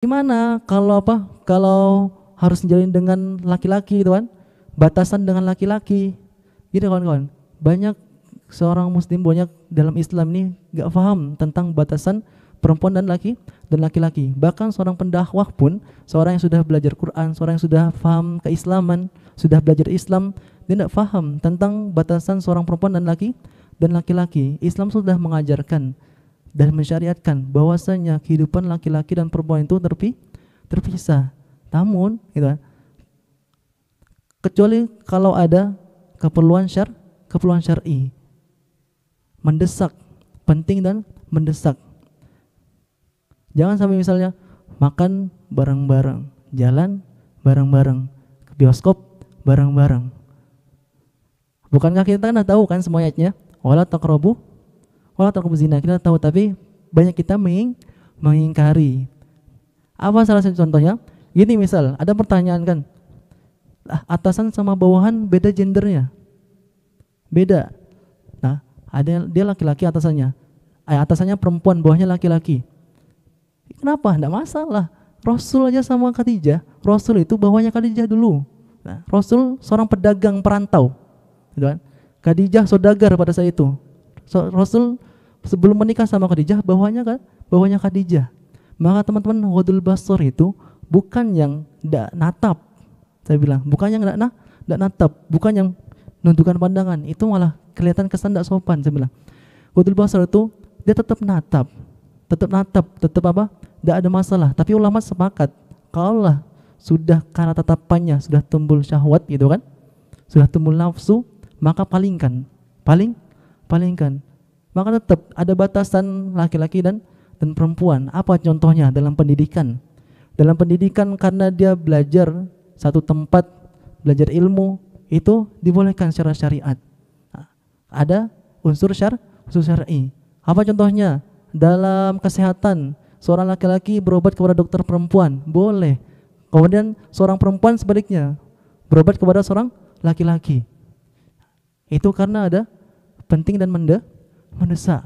Gimana kalau apa? Kalau harus menjalin dengan laki-laki gitu kan? Batasan dengan laki-laki. Gitu kawan-kawan. Banyak seorang muslim, banyak dalam Islam ini gak paham tentang batasan perempuan dan laki-laki. Bahkan seorang pendakwah pun, seorang yang sudah belajar Quran, seorang yang sudah paham keislaman, sudah belajar Islam, dia tidak paham tentang batasan seorang perempuan dan laki-laki. Islam sudah mengajarkan dan mensyariatkan bahwasanya kehidupan laki-laki dan perempuan itu terpisah. Namun, gitu kan, kecuali kalau ada keperluan syar'i, mendesak, penting dan mendesak. Jangan sampai misalnya makan bareng-bareng, jalan bareng-bareng, ke bioskop bareng-bareng. Bukankah kita tahu kan semua ayatnya? Wala taqrabu zina, kita tahu, tapi banyak kita mengingkari. Apa salah satu contohnya? Gini misal, ada pertanyaan kan, atasan sama bawahan beda gendernya, beda. Nah, ada dia laki-laki atasannya perempuan, bawahnya laki-laki. Kenapa? Tidak masalah. Rasul aja sama Khadijah, Rasul itu bawahnya Khadijah dulu. Nah, Rasul seorang pedagang perantau, gitu kan? Khadijah saudagar pada saat itu. Rasul sebelum menikah sama Khadijah bawahnya Khadijah. Maka teman-teman, ghadul basar itu bukan yang tidak natap. Saya bilang, bukan yang tidak natap, bukan yang menundukkan pandangan, itu malah kelihatan kesan tidak sopan. Saya bilang, ghadul basar itu dia tetap natap, tetap apa? Tidak ada masalah. Tapi ulama sepakat, kalau lah sudah karena tatapannya sudah timbul syahwat gitu kan, sudah timbul nafsu, maka palingkan. Maka tetap ada batasan laki-laki dan perempuan. Apa contohnya dalam pendidikan? Dalam pendidikan, karena dia belajar satu tempat, belajar ilmu, itu dibolehkan secara syariat. Ada unsur syar'i. Apa contohnya? Dalam kesehatan, seorang laki-laki berobat kepada dokter perempuan, boleh. Kemudian seorang perempuan sebaliknya berobat kepada seorang laki-laki. Itu karena ada penting dan mendesak.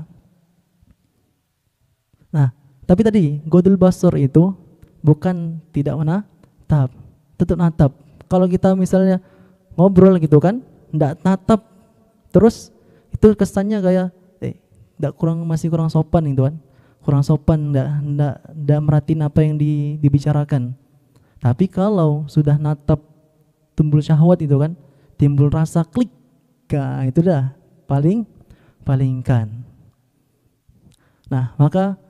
Nah, tapi tadi ghadul basar itu bukan tidak menatap, tetap natap. Kalau kita misalnya ngobrol gitu kan, enggak natap terus, itu kesannya kayak masih kurang sopan gitu kan. Kurang sopan, enggak merhatiin apa yang dibicarakan. Tapi kalau sudah natap, timbul syahwat itu kan, timbul rasa klik, itu dah palingkan. Nah, maka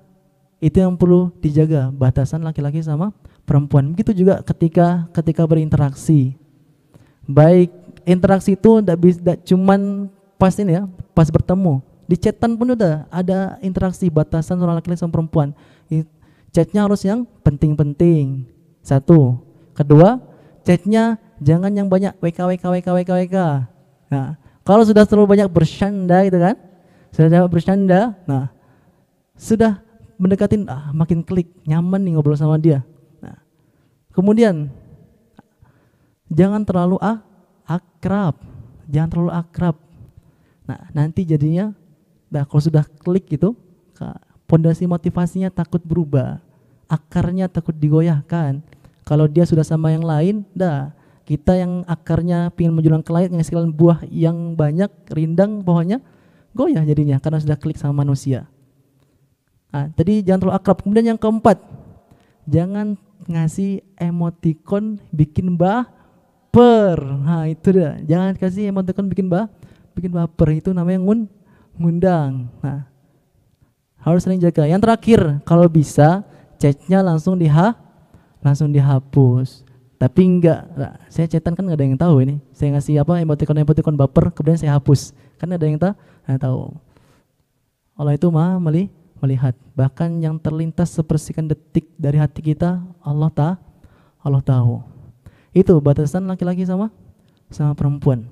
itu yang perlu dijaga, batasan laki-laki sama perempuan. Begitu juga ketika berinteraksi. Baik interaksi itu tidak cuman pas ini ya, pas bertemu. Di chatan pun udah ada interaksi, batasan orang laki-laki sama perempuan. Chatnya harus yang penting-penting. Satu. Kedua, chatnya jangan yang banyak WK. Nah, kalau sudah terlalu banyak bercanda gitu kan, nah, sudah mendekatin, makin klik, nyaman nih ngobrol sama dia. Nah, kemudian jangan terlalu akrab. Nah, nanti jadinya, kalau sudah klik gitu, pondasi motivasinya takut berubah, akarnya takut digoyahkan. Kalau dia sudah sama yang lain, kita yang akarnya pingin menjulang ke langit, menghasilkan buah yang banyak, rindang, pohonnya goyah jadinya karena sudah klik sama manusia. Nah, tadi jangan terlalu akrab. Kemudian yang keempat, jangan ngasih emoticon bikin baper. Nah, itu dah. Jangan kasih emoticon bikin baper, itu namanya ngundang. Nah, harus sering jaga. Yang terakhir, kalau bisa chatnya langsung dihapus. Tapi enggak, saya chatan kan nggak ada yang tahu ini. Saya ngasih emoticon baper, kemudian saya hapus. Kan ada yang tahu. Allah itu Maha melihat. Bahkan yang terlintas sepersekian detik dari hati kita, Allah tahu. Itu batasan laki-laki sama perempuan.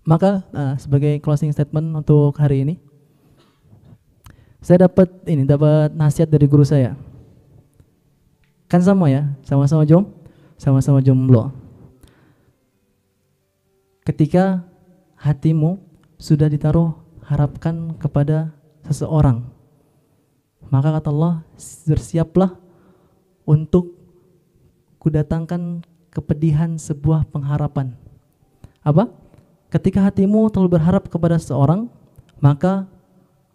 Maka sebagai closing statement untuk hari ini, saya dapat nasihat dari guru saya. Kan sama ya, sama-sama jomblo. Ketika hatimu sudah ditaruh harapkan kepada seseorang, Maka kata Allah, bersiaplah untuk kudatangkan kepedihan sebuah pengharapan. Apa? Ketika hatimu terlalu berharap kepada seorang, maka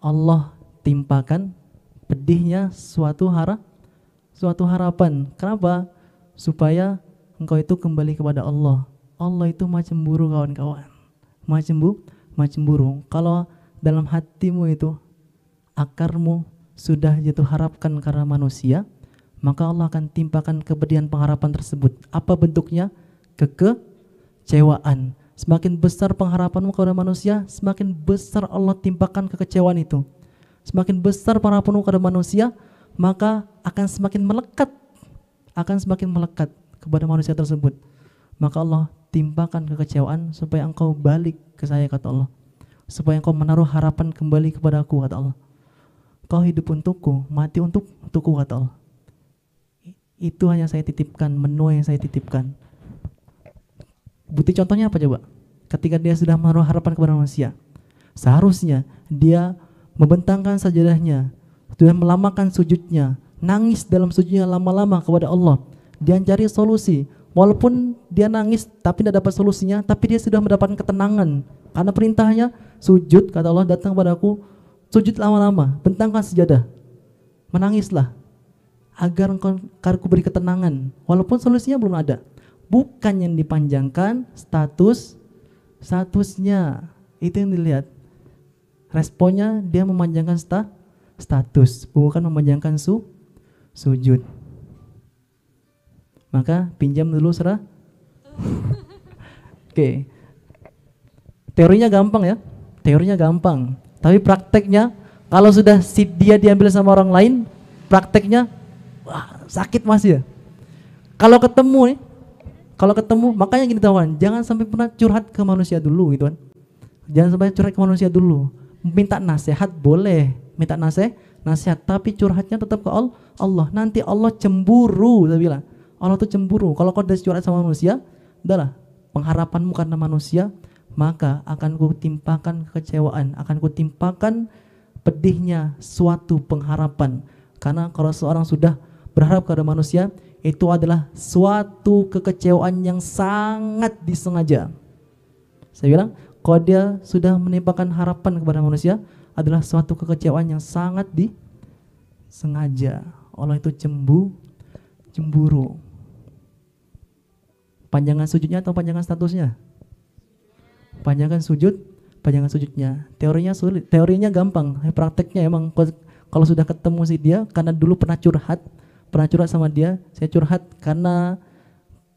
Allah timpakan pedihnya suatu harapan. Kenapa? Supaya engkau itu kembali kepada Allah. Allah itu Maha Cemburu kawan-kawan. Maha Cemburu. Kalau dalam hatimu itu akarmu sudah jatuh harapkan karena manusia, maka Allah akan timpakan kepedihan pengharapan tersebut. Apa bentuknya? Kekecewaan. Semakin besar pengharapanmu kepada manusia, semakin besar Allah timpakan kekecewaan itu. Semakin besar pengharapanmu kepada manusia, maka akan semakin melekat kepada manusia tersebut. Maka Allah timpakan kekecewaan supaya engkau balik ke saya, kata Allah. Supaya engkau menaruh harapan kembali kepada aku, kata Allah. Kau hidup untukku, mati untukku, kata Allah. Itu hanya saya titipkan, menu yang saya titipkan. Bukti contohnya apa coba? Ketika dia sudah menaruh harapan kepada manusia, seharusnya dia membentangkan sajadahnya, sudah melamakan sujudnya, nangis dalam sujudnya lama-lama kepada Allah. Dia cari solusi, walaupun dia nangis tapi tidak dapat solusinya, tapi dia sudah mendapatkan ketenangan. Karena perintahnya sujud, kata Allah, datang padaku, sujud lama-lama, bentangkan sajadah, menangislah, agar aku beri ketenangan, walaupun solusinya belum ada. Bukan yang dipanjangkan statusnya, itu yang dilihat. Responnya dia memanjangkan status, bukan memanjangkan sujud. Maka pinjam dulu serah. Oke. Teorinya gampang ya, teorinya gampang. Tapi prakteknya, kalau sudah dia diambil sama orang lain, prakteknya sakit masih ya. Kalau ketemu, makanya gini kawan, jangan sampai pernah curhat ke manusia dulu gitu kan. Jangan sampai curhat ke manusia dulu. Minta nasihat boleh, minta nasihat, tapi curhatnya tetap ke Allah. Nanti Allah cemburu, saya bilang. Allah tuh cemburu. Kalau kau udah curhat sama manusia, udahlah, pengharapanmu karena manusia, maka akan kutimpakan kekecewaan, akan kutimpakan pedihnya suatu pengharapan. Karena kalau seorang sudah berharap kepada manusia, itu adalah suatu kekecewaan yang sangat disengaja. Saya bilang, kalau dia sudah menimpakan harapan kepada manusia, adalah suatu kekecewaan yang sangat disengaja. Allah itu cemburu. Panjangan sujudnya atau panjangan statusnya? Panjangan sujudnya. Teorinya sulit, teorinya gampang, prakteknya emang kalau sudah ketemu si dia, karena dulu pernah curhat sama dia, saya curhat karena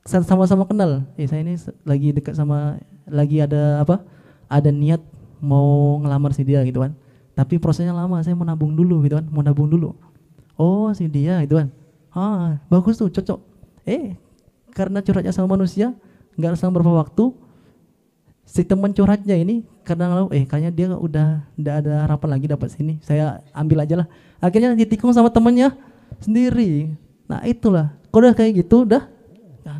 sama-sama kenal. Saya ini lagi dekat sama, lagi ada niat mau ngelamar si dia gitu kan. Tapi prosesnya lama, saya mau nabung dulu gitu kan, Oh si dia gitu kan. Bagus tuh, cocok. Karena curhatnya sama manusia, nggak selang beberapa waktu, si teman curhatnya ini karena kayaknya dia udah nggak ada harapan lagi dapat sini, saya ambil aja lah. Akhirnya ditikung sama temannya sendiri. Nah itulah, kalau udah kayak gitu udah,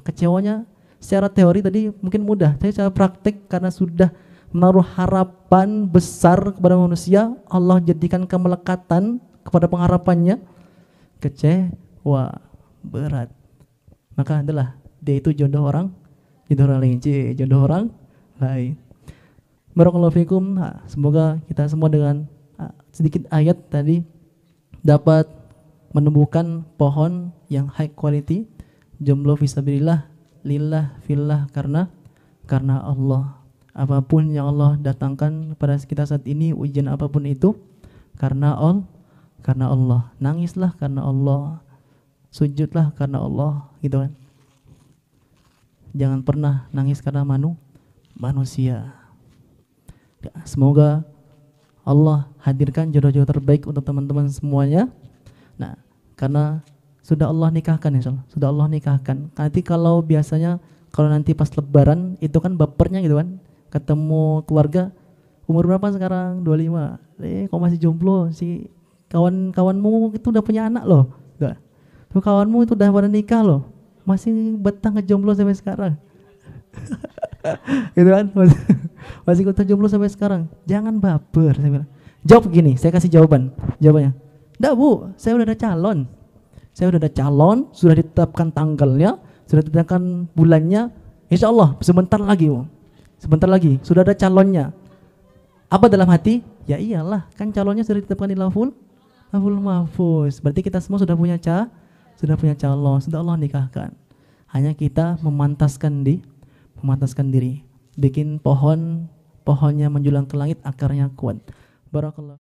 kecewanya secara teori tadi mungkin mudah, tapi secara praktek karena sudah menaruh harapan besar kepada manusia, Allah jadikan kemelekatan kepada pengharapannya, kecewa berat. Maka adalah dia itu jodoh orang lain. Barakallahu fikum. Semoga kita semua dengan sedikit ayat tadi dapat menumbuhkan pohon yang high quality, jomblo fisabilillah, lillah, fillah, karena Allah. Apapun yang Allah datangkan pada kita saat ini, ujian apapun itu, karena Allah. Nangislah karena Allah, sujudlah karena Allah, gitu kan. Jangan pernah nangis karena manusia. Semoga Allah hadirkan jodoh-jodoh terbaik untuk teman-teman semuanya. Nah, karena sudah Allah nikahkan, insyaallah. Sudah Allah nikahkan. Nanti kalau biasanya kalau nanti pas lebaran itu kan bapernya gitu kan. Ketemu keluarga, umur berapa sekarang? 25. Kok masih jomblo? Si kawan-kawanmu itu udah punya anak loh. Udah. Tuh kawanmu itu udah pada nikah loh. Masih betah ngejomblo sampai sekarang. Gitu kan? Masih jomblo sampai sekarang. Jangan baper, saya bilang. Jawab gini, saya kasih jawabannya. Enggak bu, saya udah ada calon. Saya udah ada calon, sudah ditetapkan tanggalnya, sudah ditetapkan bulannya. Insya Allah sebentar lagi bu. Sebentar lagi, sudah ada calonnya. Apa dalam hati? Ya iyalah, kan calonnya sudah ditetapkan di Lauhul Mahfuz. Berarti kita semua sudah punya calon, sudah Allah nikahkan. Hanya kita memantaskan diri. Bikin pohonnya menjulang ke langit, akarnya kuat. Barakallah.